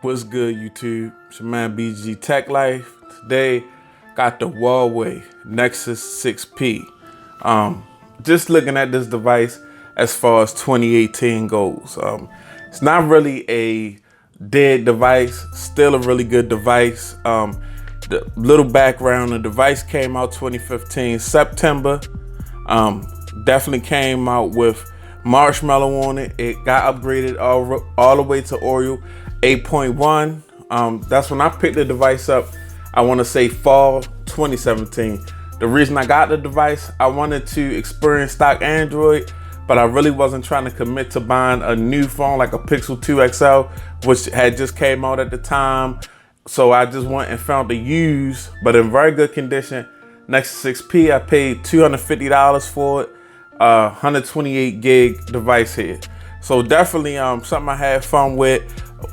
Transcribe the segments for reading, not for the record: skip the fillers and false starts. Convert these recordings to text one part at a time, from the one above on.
What's good, YouTube? It's your man BG Tech Life. Today, got the Huawei Nexus 6P. Just looking at this device as far as 2018 goes. It's not really a dead device, still a really good device. The little background, the device came out 2015 September. Definitely came out with Marshmallow on it. It got upgraded all the way to Oreo 8.1. That's when I picked the device up. I want to say fall 2017. The reason I got the device, I wanted to experience stock Android, but I really wasn't trying to commit to buying a new phone like a Pixel 2 XL, which had just came out at the time. So I just went and found the used, but in very good condition, Nexus 6P. I paid $250 for it. 128 gig device here. So definitely something I had fun with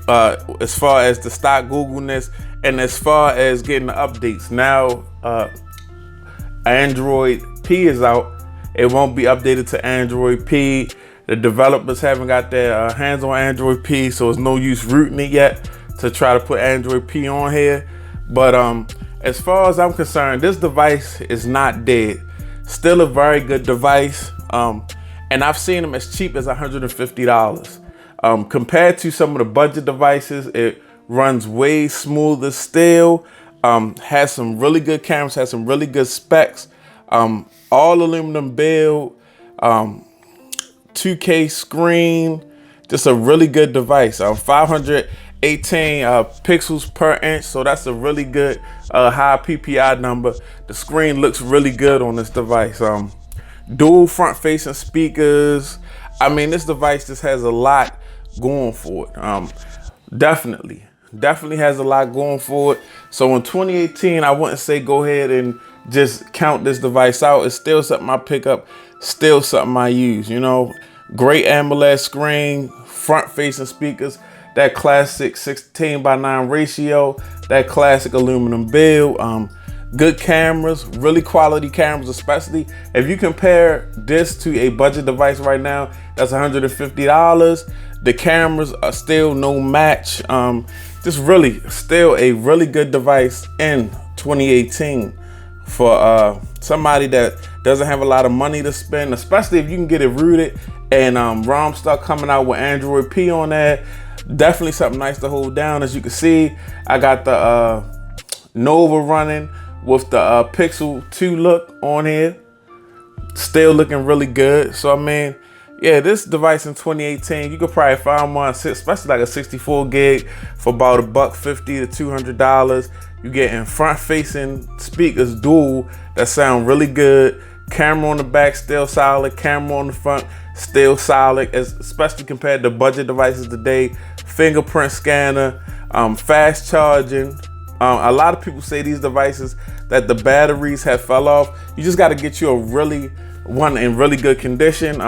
as far as the stock Googleness and as far as getting the updates. Now Android P is out. It won't be updated to Android P. The developers haven't got their hands on Android P, so it's no use rooting it yet to try to put Android P on here. But as far as I'm concerned, this device is not dead. Still a very good device. And I've seen them as cheap as $150. Compared to some of the budget devices, it runs way smoother still. Has some really good cameras, has some really good specs. All aluminum build, 2K screen, just a really good device. 518 pixels per inch, so that's a really good high PPI number. The screen looks really good on this device. Dual front facing speakers. I mean, this device just has a lot going for it. Definitely has a lot going for it. So in 2018, I wouldn't say go ahead and just count this device out. It's still something I pick up, still something I use, you know. Great AMOLED screen, front facing speakers, that classic 16:9 ratio, that classic aluminum build. Good cameras, really quality cameras, especially if you compare this to a budget device right now, that's $150. The cameras are still no match. Just really still a really good device in 2018 for somebody that doesn't have a lot of money to spend, especially if you can get it rooted and ROM start coming out with Android P on there. Definitely something nice to hold down. As you can see, I got the Nova running with the Pixel 2 look on here, still looking really good. So I mean, yeah, this device in 2018, you could probably find one, especially like a 64 gig for about $150 to $200. You getting front facing speakers dual that sound really good. Camera on the back still solid, camera on the front still solid, especially compared to budget devices today. Fingerprint scanner, fast charging. A lot of people say these devices that the batteries have fell off. You just got to get you a really one in really good condition.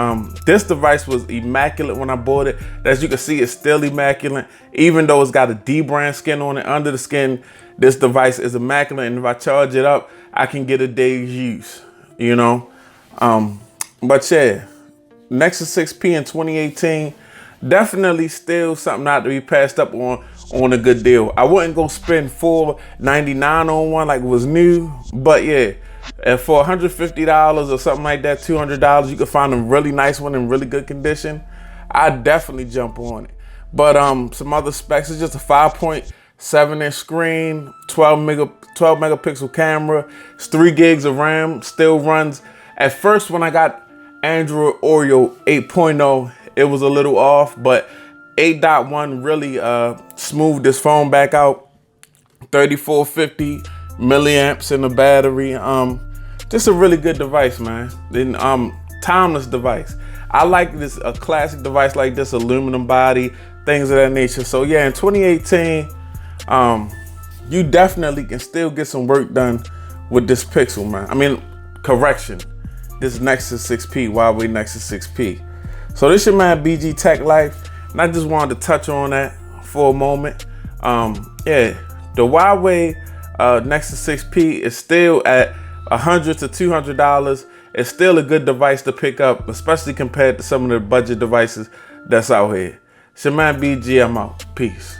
This device was immaculate when I bought it. As you can see, it's still immaculate, even though it's got a D-brand skin on it. Under the skin, this device is immaculate, and if I charge it up, I can get a day's use, you know. But yeah, Nexus 6P in 2018, definitely still something not to be passed up on a good deal. I wouldn't go spend $499 on one like it was new, but yeah, for $150 or something like that, $200, you could find a really nice one in really good condition. I'd definitely jump on it. But some other specs, it's just a 5.7 inch screen, 12 megapixel camera, it's 3 gigs of RAM, still runs. At first when I got Android Oreo 8.0, it was a little off, but 8.1 really smoothed this phone back out. 3450 milliamps in the battery. Just a really good device, man. Then timeless device. I like this, a classic device like this, aluminum body, things of that nature. So yeah, in 2018, you definitely can still get some work done with this Pixel, man. I mean, correction, this Nexus 6P, Huawei Nexus 6P. So this your man BG Tech Life, and I just wanted to touch on that for a moment. Yeah, the Huawei Nexus 6P is still at $100 to $200. It's still a good device to pick up, especially compared to some of the budget devices that's out here. It's your man BG, I'm out. Peace.